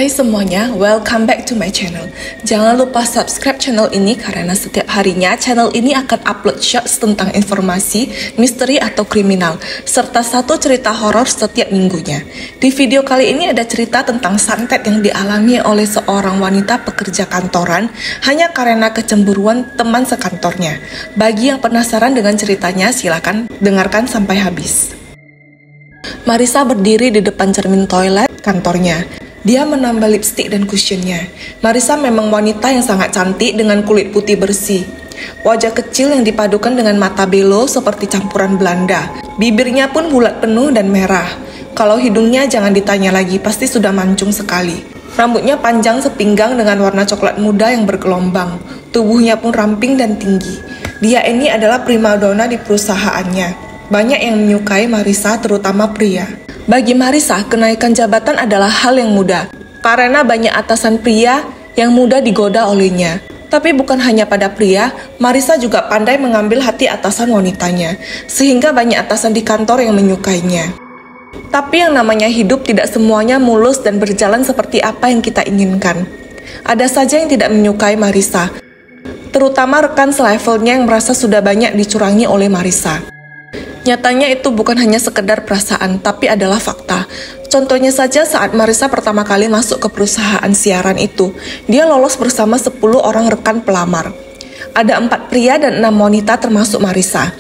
Hai semuanya, welcome back to my channel. Jangan lupa subscribe channel ini karena setiap harinya channel ini akan upload shots tentang informasi, misteri atau kriminal, serta satu cerita horor setiap minggunya. Di video kali ini ada cerita tentang santet yang dialami oleh seorang wanita pekerja kantoran hanya karena kecemburuan teman sekantornya. Bagi yang penasaran dengan ceritanya, silakan dengarkan sampai habis. Marisa berdiri di depan cermin toilet kantornya. Dia menambah lipstik dan kushionnya. Marisa memang wanita yang sangat cantik dengan kulit putih bersih. Wajah kecil yang dipadukan dengan mata belo seperti campuran Belanda. Bibirnya pun bulat penuh dan merah. Kalau hidungnya jangan ditanya lagi, pasti sudah mancung sekali. Rambutnya panjang sepinggang dengan warna coklat muda yang bergelombang. Tubuhnya pun ramping dan tinggi. Dia ini adalah primadona di perusahaannya. Banyak yang menyukai Marisa, terutama pria. Bagi Marisa, kenaikan jabatan adalah hal yang mudah, karena banyak atasan pria yang mudah digoda olehnya. Tapi bukan hanya pada pria, Marisa juga pandai mengambil hati atasan wanitanya, sehingga banyak atasan di kantor yang menyukainya. Tapi yang namanya hidup tidak semuanya mulus dan berjalan seperti apa yang kita inginkan. Ada saja yang tidak menyukai Marisa, terutama rekan selevelnya yang merasa sudah banyak dicurangi oleh Marisa. Nyatanya itu bukan hanya sekedar perasaan, tapi adalah fakta. Contohnya saja saat Marisa pertama kali masuk ke perusahaan siaran itu, dia lolos bersama 10 orang rekan pelamar. Ada 4 pria dan 6 wanita termasuk Marisa.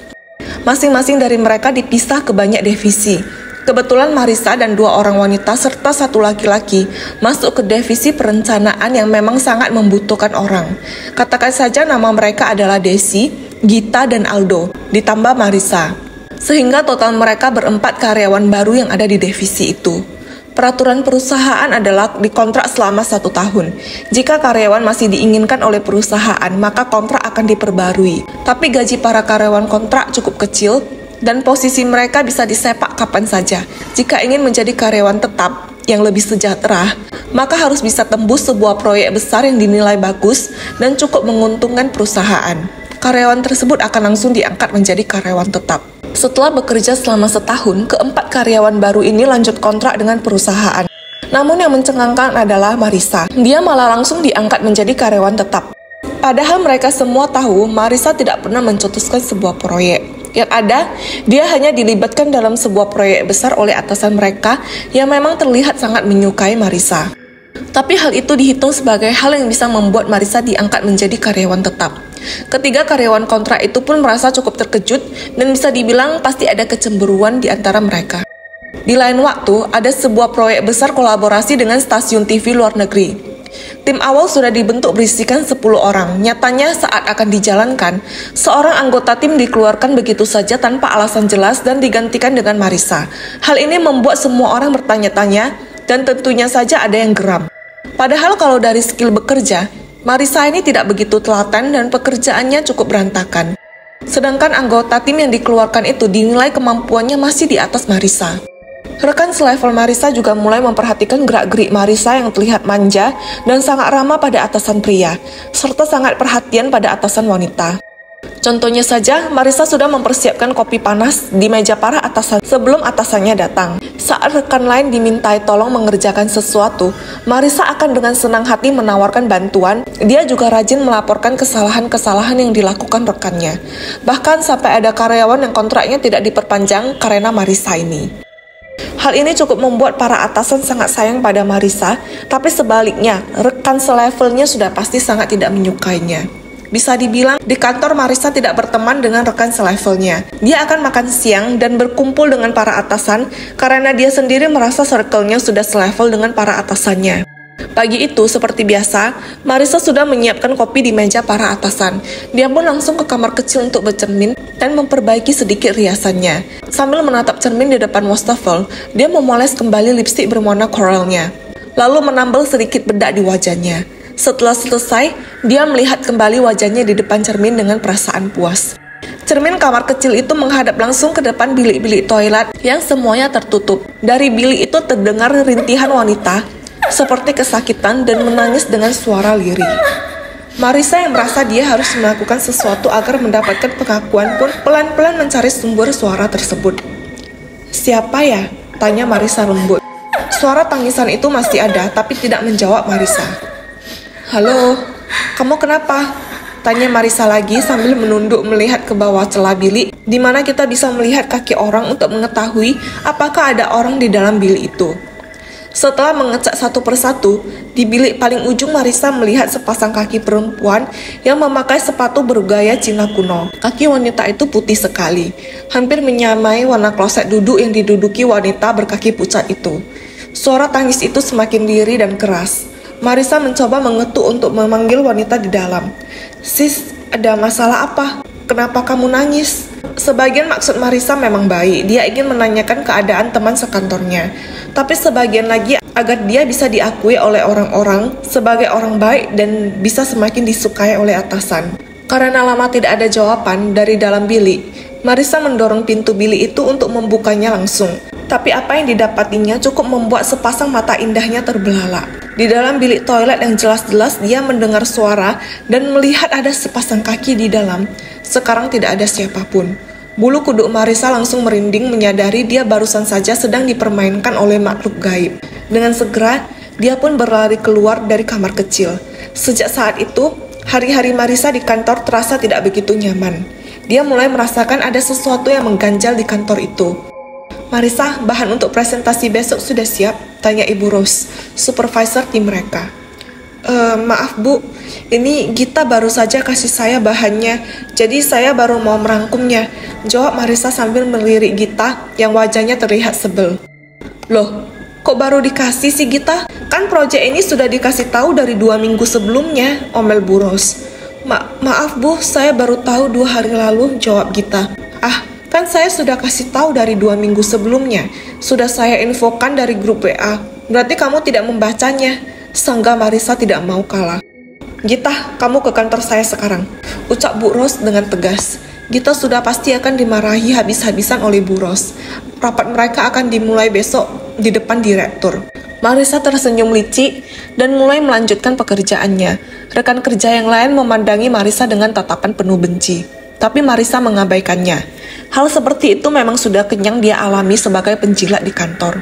Masing-masing dari mereka dipisah ke banyak divisi. Kebetulan Marisa dan 2 orang wanita serta 1 laki-laki masuk ke divisi perencanaan yang memang sangat membutuhkan orang. Katakan saja nama mereka adalah Desi, Gita, dan Aldo, ditambah Marisa. Sehingga total mereka berempat karyawan baru yang ada di divisi itu. Peraturan perusahaan adalah dikontrak selama 1 tahun. Jika karyawan masih diinginkan oleh perusahaan, maka kontrak akan diperbarui. Tapi gaji para karyawan kontrak cukup kecil, dan posisi mereka bisa disepak kapan saja. Jika ingin menjadi karyawan tetap yang lebih sejahtera, maka harus bisa tembus sebuah proyek besar yang dinilai bagus dan cukup menguntungkan perusahaan. Karyawan tersebut akan langsung diangkat menjadi karyawan tetap. Setelah bekerja selama 1 tahun, keempat karyawan baru ini lanjut kontrak dengan perusahaan. Namun yang mencengangkan adalah Marisa. Dia malah langsung diangkat menjadi karyawan tetap. Padahal mereka semua tahu Marisa tidak pernah mencetuskan sebuah proyek. Yang ada, dia hanya dilibatkan dalam sebuah proyek besar oleh atasan mereka yang memang terlihat sangat menyukai Marisa. Tapi hal itu dihitung sebagai hal yang bisa membuat Marisa diangkat menjadi karyawan tetap. Ketiga karyawan kontrak itu pun merasa cukup terkejut dan bisa dibilang pasti ada kecemburuan di antara mereka. Di lain waktu, ada sebuah proyek besar kolaborasi dengan stasiun TV luar negeri. Tim awal sudah dibentuk berisikan 10 orang. Nyatanya saat akan dijalankan, seorang anggota tim dikeluarkan begitu saja tanpa alasan jelas dan digantikan dengan Marisa. Hal ini membuat semua orang bertanya-tanya dan tentunya saja ada yang geram. Padahal kalau dari skill bekerja, Marisa ini tidak begitu telaten dan pekerjaannya cukup berantakan. Sedangkan anggota tim yang dikeluarkan itu dinilai kemampuannya masih di atas Marisa. Rekan selevel Marisa juga mulai memperhatikan gerak-gerik Marisa yang terlihat manja dan sangat ramah pada atasan pria, serta sangat perhatian pada atasan wanita. Contohnya saja, Marisa sudah mempersiapkan kopi panas di meja para atasan sebelum atasannya datang. Saat rekan lain dimintai tolong mengerjakan sesuatu, Marisa akan dengan senang hati menawarkan bantuan. Dia juga rajin melaporkan kesalahan-kesalahan yang dilakukan rekannya. Bahkan sampai ada karyawan yang kontraknya tidak diperpanjang karena Marisa ini. Hal ini cukup membuat para atasan sangat sayang pada Marisa, tapi sebaliknya, rekan selevelnya sudah pasti sangat tidak menyukainya. Bisa dibilang, di kantor Marisa tidak berteman dengan rekan selevelnya. Dia akan makan siang dan berkumpul dengan para atasan karena dia sendiri merasa circle-nya sudah selevel dengan para atasannya. Pagi itu, seperti biasa, Marisa sudah menyiapkan kopi di meja para atasan. Dia pun langsung ke kamar kecil untuk bercermin dan memperbaiki sedikit riasannya. Sambil menatap cermin di depan wastafel, dia memoles kembali lipstik berwarna koralnya. Lalu menambal sedikit bedak di wajahnya. Setelah selesai, dia melihat kembali wajahnya di depan cermin dengan perasaan puas. Cermin kamar kecil itu menghadap langsung ke depan bilik-bilik toilet yang semuanya tertutup. Dari bilik itu terdengar rintihan wanita, seperti kesakitan dan menangis dengan suara lirih. Marisa yang merasa dia harus melakukan sesuatu agar mendapatkan pengakuan pun pelan-pelan mencari sumber suara tersebut. "Siapa ya?" tanya Marisa lembut. Suara tangisan itu masih ada, tapi tidak menjawab Marisa. "Halo, kamu kenapa?" tanya Marisa lagi sambil menunduk melihat ke bawah celah bilik, di mana kita bisa melihat kaki orang untuk mengetahui apakah ada orang di dalam bilik itu. Setelah mengecek satu persatu, di bilik paling ujung Marisa melihat sepasang kaki perempuan yang memakai sepatu bergaya Cina kuno. Kaki wanita itu putih sekali, hampir menyamai warna kloset duduk yang diduduki wanita berkaki pucat itu. Suara tangis itu semakin lirih dan keras. Marisa mencoba mengetuk untuk memanggil wanita di dalam. "Sis, ada masalah apa? Kenapa kamu nangis?" Sebagian maksud Marisa memang baik, dia ingin menanyakan keadaan teman sekantornya. Tapi sebagian lagi agar dia bisa diakui oleh orang-orang sebagai orang baik dan bisa semakin disukai oleh atasan. Karena lama tidak ada jawaban dari dalam bilik, Marisa mendorong pintu bilik itu untuk membukanya langsung. Tapi apa yang didapatinya cukup membuat sepasang mata indahnya terbelalak. Di dalam bilik toilet yang jelas-jelas dia mendengar suara dan melihat ada sepasang kaki di dalam. Sekarang tidak ada siapapun. Bulu kuduk Marisa langsung merinding menyadari dia barusan saja sedang dipermainkan oleh makhluk gaib. Dengan segera, dia pun berlari keluar dari kamar kecil. Sejak saat itu, hari-hari Marisa di kantor terasa tidak begitu nyaman. Dia mulai merasakan ada sesuatu yang mengganjal di kantor itu. "Marisa, bahan untuk presentasi besok sudah siap?" tanya Ibu Rose, supervisor tim mereka. Maaf Bu, ini Gita baru saja kasih saya bahannya, jadi saya baru mau merangkumnya," jawab Marisa sambil melirik Gita yang wajahnya terlihat sebel. "Loh, kok baru dikasih sih Gita? Kan proyek ini sudah dikasih tahu dari 2 minggu sebelumnya," omel Bu Rose. Maaf Bu, saya baru tahu 2 hari lalu," jawab Gita. "Ah, kan saya sudah kasih tahu dari 2 minggu sebelumnya. Sudah saya infokan dari grup WA. Berarti kamu tidak membacanya," sangga Marisa tidak mau kalah. "Gita, kamu ke kantor saya sekarang," ucap Bu Rose dengan tegas. Gita sudah pasti akan dimarahi habis-habisan oleh Bu Rose. Rapat mereka akan dimulai besok di depan direktur. Marisa tersenyum licik dan mulai melanjutkan pekerjaannya. Rekan kerja yang lain memandangi Marisa dengan tatapan penuh benci. Tapi Marisa mengabaikannya. Hal seperti itu memang sudah kenyang dia alami sebagai penjilat di kantor.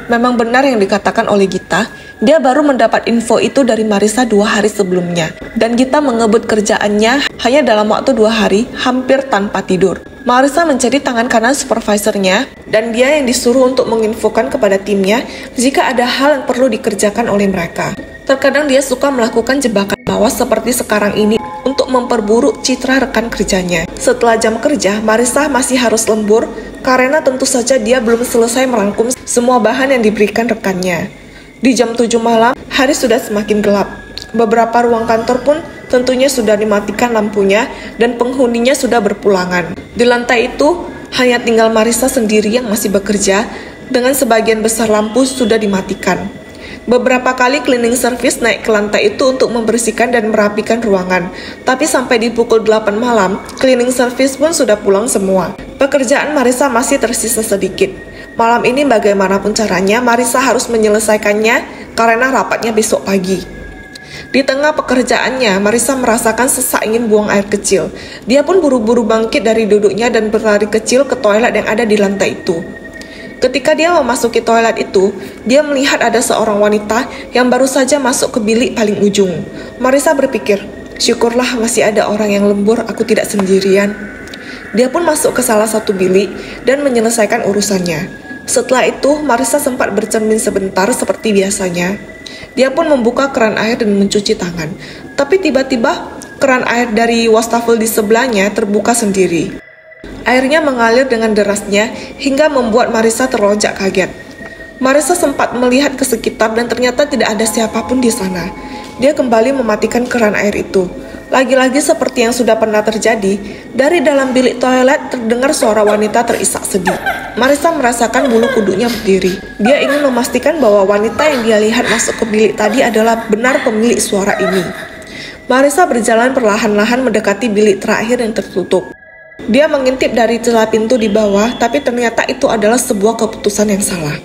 Memang benar yang dikatakan oleh Gita, dia baru mendapat info itu dari Marisa 2 hari sebelumnya. Dan Gita mengebut kerjaannya hanya dalam waktu 2 hari, hampir tanpa tidur. Marisa menjadi tangan kanan supervisornya, dan dia yang disuruh untuk menginfokan kepada timnya jika ada hal yang perlu dikerjakan oleh mereka. Terkadang dia suka melakukan jebakan lawas seperti sekarang ini untuk memperburuk citra rekan kerjanya. Setelah jam kerja, Marisa masih harus lembur karena tentu saja dia belum selesai merangkum semua bahan yang diberikan rekannya. Di jam 7 malam, hari sudah semakin gelap. Beberapa ruang kantor pun tentunya sudah dimatikan lampunya dan penghuninya sudah berpulangan. Di lantai itu, hanya tinggal Marisa sendiri yang masih bekerja dengan sebagian besar lampu sudah dimatikan. Beberapa kali cleaning service naik ke lantai itu untuk membersihkan dan merapikan ruangan. Tapi sampai di pukul 8 malam, cleaning service pun sudah pulang semua. Pekerjaan Marisa masih tersisa sedikit. Malam ini bagaimanapun caranya, Marisa harus menyelesaikannya karena rapatnya besok pagi. Di tengah pekerjaannya, Marisa merasakan sesak ingin buang air kecil. Dia pun buru-buru bangkit dari duduknya dan berlari kecil ke toilet yang ada di lantai itu. Ketika dia memasuki toilet itu, dia melihat ada seorang wanita yang baru saja masuk ke bilik paling ujung. Marisa berpikir, syukurlah masih ada orang yang lembur, aku tidak sendirian. Dia pun masuk ke salah satu bilik dan menyelesaikan urusannya. Setelah itu, Marisa sempat bercermin sebentar seperti biasanya. Dia pun membuka keran air dan mencuci tangan. Tapi tiba-tiba, keran air dari wastafel di sebelahnya terbuka sendiri. Airnya mengalir dengan derasnya hingga membuat Marisa terlonjak kaget. Marisa sempat melihat ke sekitar dan ternyata tidak ada siapapun di sana. Dia kembali mematikan keran air itu. Lagi-lagi seperti yang sudah pernah terjadi, dari dalam bilik toilet terdengar suara wanita terisak sedih. Marisa merasakan bulu kuduknya berdiri. Dia ingin memastikan bahwa wanita yang dia lihat masuk ke bilik tadi adalah benar pemilik suara ini. Marisa berjalan perlahan-lahan mendekati bilik terakhir yang tertutup. Dia mengintip dari celah pintu di bawah, tapi ternyata itu adalah sebuah keputusan yang salah.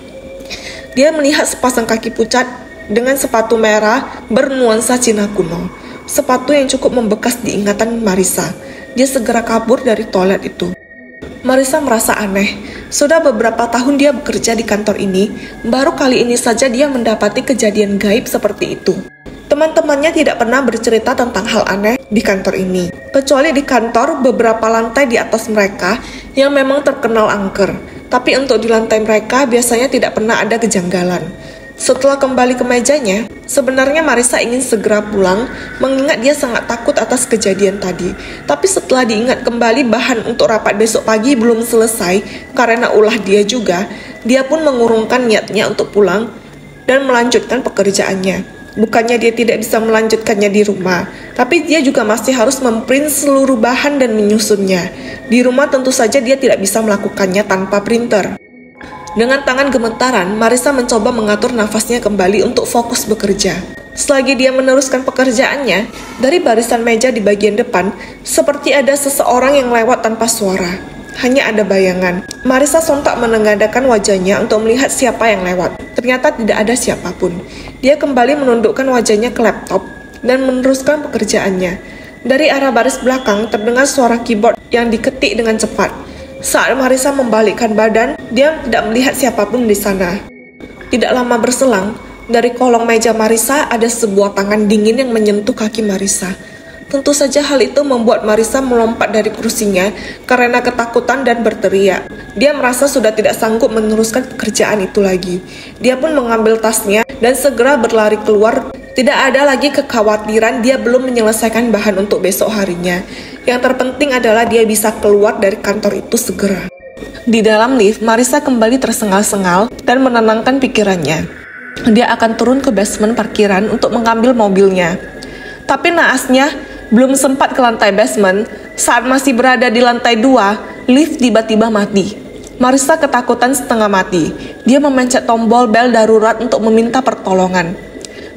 Dia melihat sepasang kaki pucat dengan sepatu merah bernuansa Cina kuno. Sepatu yang cukup membekas di ingatan Marisa. Dia segera kabur dari toilet itu. Marissa merasa aneh. Sudah beberapa tahun dia bekerja di kantor ini, baru kali ini saja dia mendapati kejadian gaib seperti itu. Teman-temannya tidak pernah bercerita tentang hal aneh di kantor ini, kecuali di kantor beberapa lantai di atas mereka yang memang terkenal angker. Tapi untuk di lantai mereka biasanya tidak pernah ada kejanggalan. Setelah kembali ke mejanya, sebenarnya Marissa ingin segera pulang, mengingat dia sangat takut atas kejadian tadi. Tapi setelah diingat kembali bahan untuk rapat besok pagi belum selesai, karena ulah dia juga, dia pun mengurungkan niatnya untuk pulang dan melanjutkan pekerjaannya. Bukannya dia tidak bisa melanjutkannya di rumah, tapi dia juga masih harus memprint seluruh bahan dan menyusunnya. Di rumah tentu saja dia tidak bisa melakukannya tanpa printer. Dengan tangan gemetaran, Marissa mencoba mengatur nafasnya kembali untuk fokus bekerja. Selagi dia meneruskan pekerjaannya, dari barisan meja di bagian depan, seperti ada seseorang yang lewat tanpa suara. Hanya ada bayangan. Marissa sontak menengadahkan wajahnya untuk melihat siapa yang lewat. Ternyata tidak ada siapapun. Dia kembali menundukkan wajahnya ke laptop dan meneruskan pekerjaannya. Dari arah baris belakang terdengar suara keyboard yang diketik dengan cepat. Saat Marissa membalikkan badan, dia tidak melihat siapapun di sana. Tidak lama berselang, dari kolong meja Marissa ada sebuah tangan dingin yang menyentuh kaki Marissa. Tentu saja hal itu membuat Marissa melompat dari kursinya karena ketakutan dan berteriak. Dia merasa sudah tidak sanggup meneruskan pekerjaan itu lagi. Dia pun mengambil tasnya dan segera berlari keluar. Tidak ada lagi kekhawatiran dia belum menyelesaikan bahan untuk besok harinya. Yang terpenting adalah dia bisa keluar dari kantor itu segera. Di dalam lift, Marissa kembali tersengal-sengal dan menenangkan pikirannya. Dia akan turun ke basement parkiran untuk mengambil mobilnya. Tapi naasnya, belum sempat ke lantai basement, saat masih berada di lantai 2, lift tiba-tiba mati. Marissa ketakutan setengah mati. Dia memencet tombol bel darurat untuk meminta pertolongan.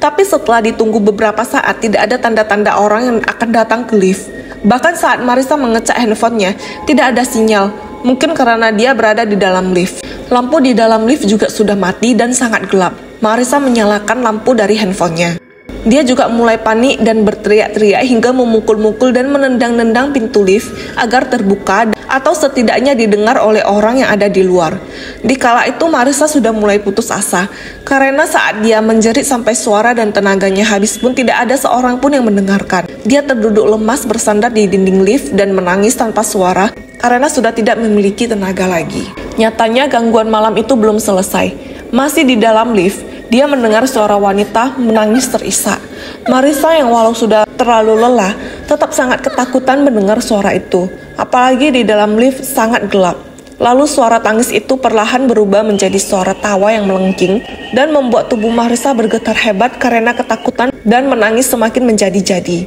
Tapi setelah ditunggu beberapa saat, tidak ada tanda-tanda orang yang akan datang ke lift. Bahkan saat Marissa mengecek handphonenya, tidak ada sinyal. Mungkin karena dia berada di dalam lift. Lampu di dalam lift juga sudah mati dan sangat gelap. Marissa menyalakan lampu dari handphonenya. Dia juga mulai panik dan berteriak-teriak hingga memukul-mukul dan menendang-nendang pintu lift agar terbuka atau setidaknya didengar oleh orang yang ada di luar. Di kala itu Marissa sudah mulai putus asa karena saat dia menjerit sampai suara dan tenaganya habis pun tidak ada seorang pun yang mendengarkan. Dia terduduk lemas bersandar di dinding lift dan menangis tanpa suara karena sudah tidak memiliki tenaga lagi. Nyatanya gangguan malam itu belum selesai. Masih di dalam lift, dia mendengar suara wanita menangis terisak. Marissa yang walau sudah terlalu lelah, tetap sangat ketakutan mendengar suara itu. Apalagi di dalam lift sangat gelap. Lalu suara tangis itu perlahan berubah menjadi suara tawa yang melengking dan membuat tubuh Marissa bergetar hebat karena ketakutan dan menangis semakin menjadi-jadi.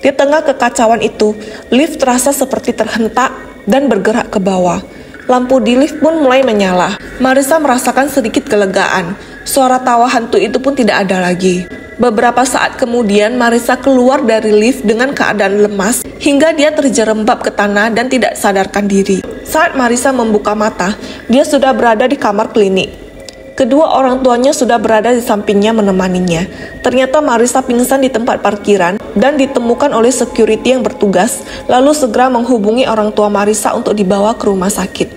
Di tengah kekacauan itu, lift terasa seperti terhentak dan bergerak ke bawah. Lampu di lift pun mulai menyala. Marissa merasakan sedikit kelegaan. Suara tawa hantu itu pun tidak ada lagi. Beberapa saat kemudian, Marissa keluar dari lift dengan keadaan lemas hingga dia terjerembab ke tanah dan tidak sadarkan diri. Saat Marissa membuka mata, dia sudah berada di kamar klinik. Kedua orang tuanya sudah berada di sampingnya menemaninya. Ternyata Marissa pingsan di tempat parkiran dan ditemukan oleh security yang bertugas, lalu segera menghubungi orang tua Marissa untuk dibawa ke rumah sakit.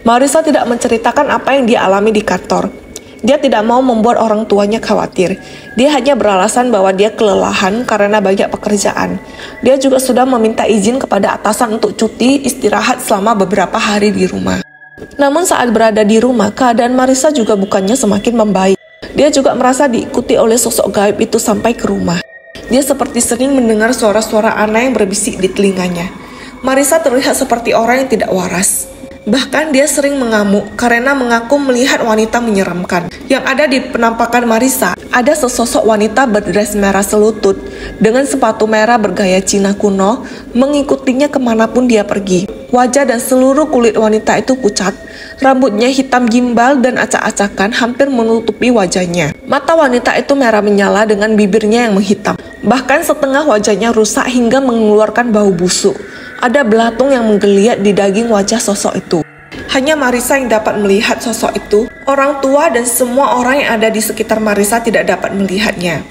Marissa tidak menceritakan apa yang dia alami di kantor. Dia tidak mau membuat orang tuanya khawatir. Dia hanya beralasan bahwa dia kelelahan karena banyak pekerjaan. Dia juga sudah meminta izin kepada atasan untuk cuti istirahat selama beberapa hari di rumah. Namun saat berada di rumah, keadaan Marissa juga bukannya semakin membaik. Dia juga merasa diikuti oleh sosok gaib itu sampai ke rumah. Dia seperti sering mendengar suara-suara aneh yang berbisik di telinganya. Marissa terlihat seperti orang yang tidak waras. Bahkan dia sering mengamuk karena mengaku melihat wanita menyeramkan. Yang ada di penampakan Marissa, ada sesosok wanita berdres merah selutut dengan sepatu merah bergaya Cina kuno mengikutinya kemanapun dia pergi. Wajah dan seluruh kulit wanita itu pucat. Rambutnya hitam gimbal dan acak-acakan hampir menutupi wajahnya. Mata wanita itu merah menyala dengan bibirnya yang menghitam. Bahkan setengah wajahnya rusak hingga mengeluarkan bau busuk. Ada belatung yang menggeliat di daging wajah sosok itu. Hanya Marissa yang dapat melihat sosok itu. Orang tua dan semua orang yang ada di sekitar Marissa tidak dapat melihatnya.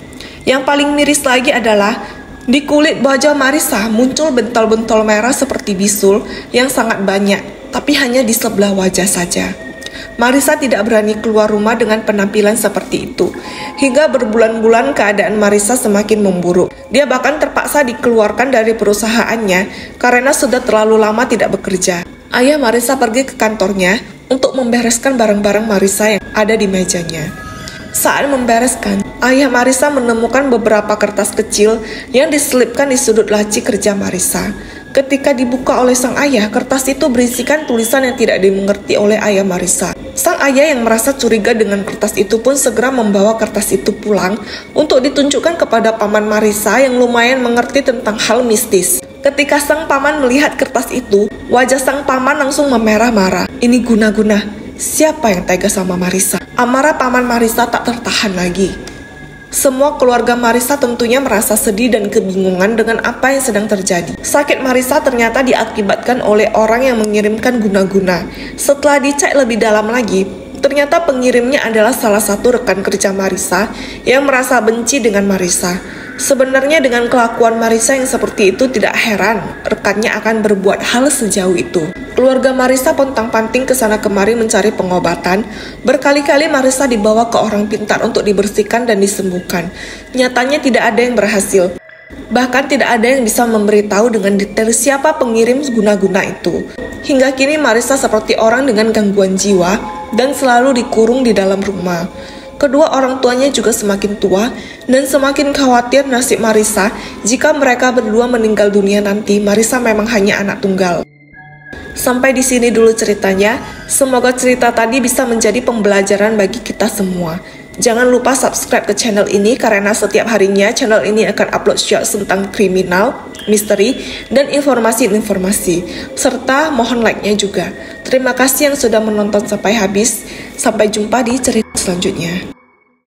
Yang paling miris lagi adalah Di kulit wajah Marissa muncul bentol-bentol merah seperti bisul yang sangat banyak, tapi hanya di sebelah wajah saja. Marissa tidak berani keluar rumah dengan penampilan seperti itu. Hingga berbulan-bulan keadaan Marissa semakin memburuk. Dia bahkan terpaksa dikeluarkan dari perusahaannya karena sudah terlalu lama tidak bekerja. Ayah Marissa pergi ke kantornya untuk membereskan barang-barang Marissa yang ada di mejanya. Saat membereskan, ayah Marissa menemukan beberapa kertas kecil yang diselipkan di sudut laci kerja Marissa. Ketika dibuka oleh sang ayah, kertas itu berisikan tulisan yang tidak dimengerti oleh ayah Marissa. Sang ayah yang merasa curiga dengan kertas itu pun segera membawa kertas itu pulang untuk ditunjukkan kepada paman Marissa yang lumayan mengerti tentang hal mistis. Ketika sang paman melihat kertas itu, wajah sang paman langsung memerah-marah. Ini guna-guna. Siapa yang tega sama Marissa? Amarah paman Marissa tak tertahan lagi. Semua keluarga Marissa tentunya merasa sedih dan kebingungan dengan apa yang sedang terjadi. Sakit Marissa ternyata diakibatkan oleh orang yang mengirimkan guna-guna. Setelah dicek lebih dalam lagi, ternyata pengirimnya adalah salah satu rekan kerja Marissa yang merasa benci dengan Marissa. Sebenarnya dengan kelakuan Marissa yang seperti itu tidak heran rekannya akan berbuat hal sejauh itu. Keluarga Marissa pontang-panting ke sana kemari mencari pengobatan. Berkali-kali Marissa dibawa ke orang pintar untuk dibersihkan dan disembuhkan. Nyatanya tidak ada yang berhasil. Bahkan tidak ada yang bisa memberitahu dengan detail siapa pengirim guna-guna itu. Hingga kini Marissa seperti orang dengan gangguan jiwa dan selalu dikurung di dalam rumah. Kedua orang tuanya juga semakin tua dan semakin khawatir nasib Marissa jika mereka berdua meninggal dunia nanti. Marissa memang hanya anak tunggal. Sampai di sini dulu ceritanya. Semoga cerita tadi bisa menjadi pembelajaran bagi kita semua. Jangan lupa subscribe ke channel ini karena setiap harinya channel ini akan upload shorts tentang kriminal, misteri, dan informasi-informasi. Serta mohon like-nya juga. Terima kasih yang sudah menonton sampai habis. Sampai jumpa di cerita selanjutnya.